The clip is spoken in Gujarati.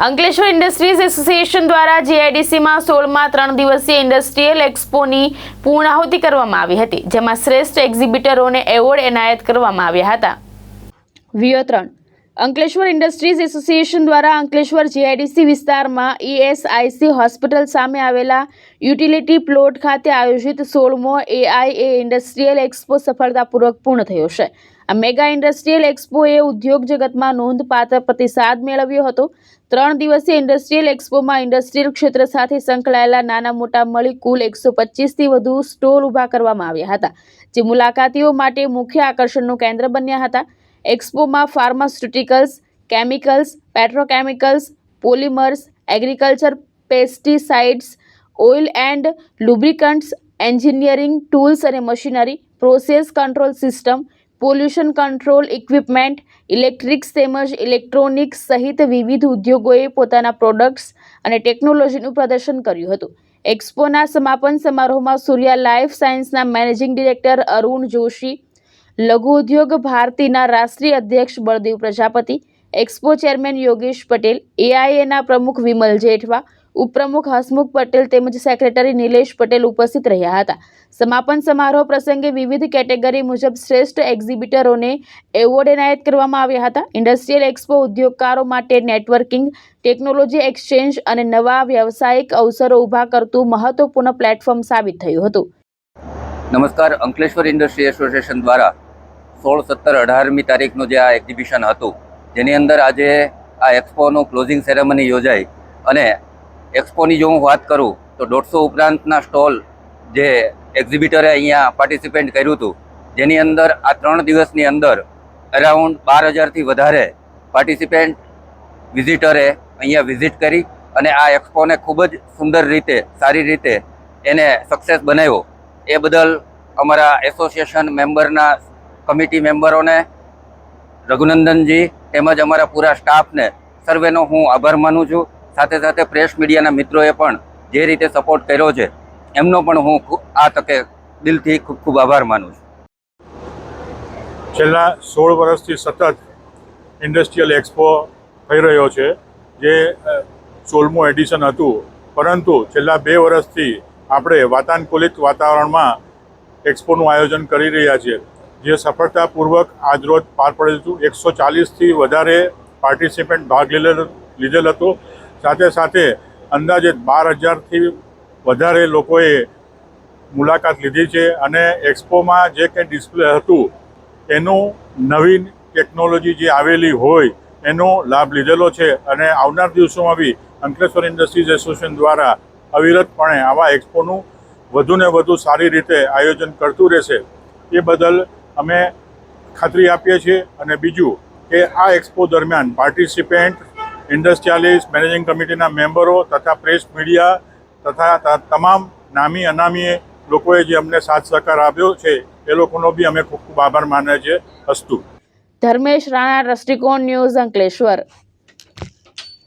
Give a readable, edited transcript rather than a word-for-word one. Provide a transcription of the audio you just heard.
અંકલેશ્વર ઇન્ડસ્ટ્રીઝ એસોસિએશન દ્વારા જીઆઈડીસીમાં 16માં 3 દિવસીય ઇન્ડસ્ટ્રીયલ એક્સપોની પૂર્ણાહુતિ કરવામાં આવી હતી, જેમાં શ્રેષ્ઠ એક્ઝિબિટરોને એવોર્ડ એનાયત કરવામાં આવ્યા હતા. વિયો 3 અંકલેશ્વર ઇન્ડસ્ટ્રીઝ એસોસિએશન દ્વારા અંકલેશ્વર જીઆઈડીસી વિસ્તારમાં ESIC હોસ્પિટલ સામે આવેલા યુટિલિટી પ્લોટ ખાતે આયોજિત 16મો AIA ઇન્ડસ્ટ્રીયલ એક્સપો સફળતાપૂર્વક પૂર્ણ થયો છે. આ મેગા ઇન્ડસ્ટ્રીયલ એક્સપોએ ઉદ્યોગ જગતમાં નોંધપાત્ર પ્રતિસાદ મેળવ્યો હતો. 3 દિવસીય ઇન્ડસ્ટ્રીયલ એક્સપોમાં ઇન્ડસ્ટ્રીયલ ક્ષેત્ર સાથે સંકળાયેલા નાના મોટા મળી કુલ 125થી વધુ સ્ટોલ ઊભા કરવામાં આવ્યા હતા, જે મુલાકાતીઓ માટે મુખ્ય આકર્ષણનું કેન્દ્ર બન્યા હતા. એક્સપોમાં pharmaceuticals, chemicals, petrochemicals, polymers, agriculture, pesticides, oil and lubricants, engineering tools અને machinery, process control system, pollution control equipment, electrics તેમજ ઇલેક્ટ્રોનિક્સ સહિત વિવિધ ઉદ્યોગોએ પોતાના પ્રોડક્ટ્સ અને ટેકનોલોજીનું પ્રદર્શન કર્યું હતું. એક્સપોના સમાપન સમારોહમાં સૂર્યા લાઈફ સાયન્સના મેનેજિંગ ડિરેક્ટર અરુણ જોશી, લઘુ ઉદ્યોગ ભારતીના રાષ્ટ્રીય અધ્યક્ષ બળદેવ પ્રજાપતિ, એક્સપો ચેરમેન યોગેશ પટેલ, AIAના પ્રમુખ વિમલ જેઠવા, ઉપપ્રમુખ હસમુખ પટેલ તેમજ સેક્રેટરી નિલેશ પટેલ ઉપસ્થિત રહ્યા હતા. સમાપન સમારોહ પ્રસંગે વિવિધ કેટેગરી મુજબ શ્રેષ્ઠ એક્ઝિબિટરોને એવોર્ડ એનાયત કરવામાં આવ્યા હતા. ઇન્ડસ્ટ્રીયલ એક્સપો ઉદ્યોગકારો માટે નેટવર્કિંગ, ટેકનોલોજી એક્સચેન્જ અને નવા વ્યવસાયિક અવસરો ઊભા કરતું મહત્વપૂર્ણ પ્લેટફોર્મ સાબિત થયું હતું. નમસ્કાર. અંકલેશ્વર ઇન્ડસ્ટ્રી એસોસિએશન દ્વારા 16, 17, 18મી તારીખનું જે આ એક્ઝિબિશન હતું, જેની અંદર આજે આ એક્સપોનું ક્લોઝિંગ સેરેમની યોજાઈ અને એક્સપોની જો હું વાત કરું તો 150 ઉપરાંતના સ્ટોલ જે એક્ઝિબિટરે અહીંયા પાર્ટિસિપેટ કર્યું હતું, જેની અંદર આ 3 દિવસની અંદર અરાઉન્ડ 12,000થી વધારે પાર્ટિસિપેન્ટ વિઝિટરે અહીંયા વિઝિટ કરી અને આ એક્સપોને ખૂબ જ સુંદર રીતે, સારી રીતે એને સક્સેસ બનાવ્યો. એ બદલ અમારા એસોસિએશન મેમ્બરના કમિટી મેમ્બરોને, રઘુનંદનજી તેમજ અમારા પૂરા સ્ટાફને સર્વેનો હું આભાર માનું છું. સાથે સાથે પ્રેસ મીડિયાના મિત્રોએ પણ જે રીતે સપોર્ટ કર્યો છે એમનો પણ હું આ તકે દિલથી ખૂબ ખૂબ આભાર માનું છું. છેલ્લા 16 વર્ષથી સતત ઇન્ડસ્ટ્રીયલ એક્સપો થઈ રહ્યો છે, જે 16મું એડિશન હતું, પરંતુ છેલ્લા 2 વર્ષથી આપણે વાતાનુકૂલિત વાતાવરણમાં એક્સપોનું આયોજન કરી રહ્યા છીએ, જે સફળતાપૂર્વક આજરોજ પાર પડેલ હતું. 140થી વધારે પાર્ટિસિપન્ટ ભાગ લીધેલ હતો. સાથે સાથે અંદાજે 12,000થી વધારે લોકોએ મુલાકાત લીધી છે અને એક્સપોમાં જે કંઈ ડિસ્પ્લે હતું એનું નવીન ટેકનોલોજી જે આવેલી હોય એનો લાભ લીધેલો છે અને આવનાર દિવસોમાં બી અંકલેશ્વર ઇન્ડસ્ટ્રીઝ એસોસિએશન દ્વારા અવિરતપણે આવા એક્સપોનું વધુને વધુ સારી રીતે આયોજન કરતું રહેશે. એ બદલ અમે ખાતરી આપીએ છીએ. અને બીજું કે આ એક્સપો દરમિયાન પાર્ટિસિપેન્ટ, ઇન્ડસ્ટ્રીયાલિસ્ટ, મેનેજિંગ કમિટીના મેમ્બરો તથા પ્રેસ મીડિયા તથા તમામ નામી અનામી લોકોએ જે અમને સાથ સહકાર આપ્યો છે એ લોકોનો બી અમે ખૂબ ખૂબ આભાર માનીએ છીએ. અસ્તુ. ધર્મેશ રાણા, દ્રષ્ટિકોણ ન્યૂઝ, અંકલેશ્વર.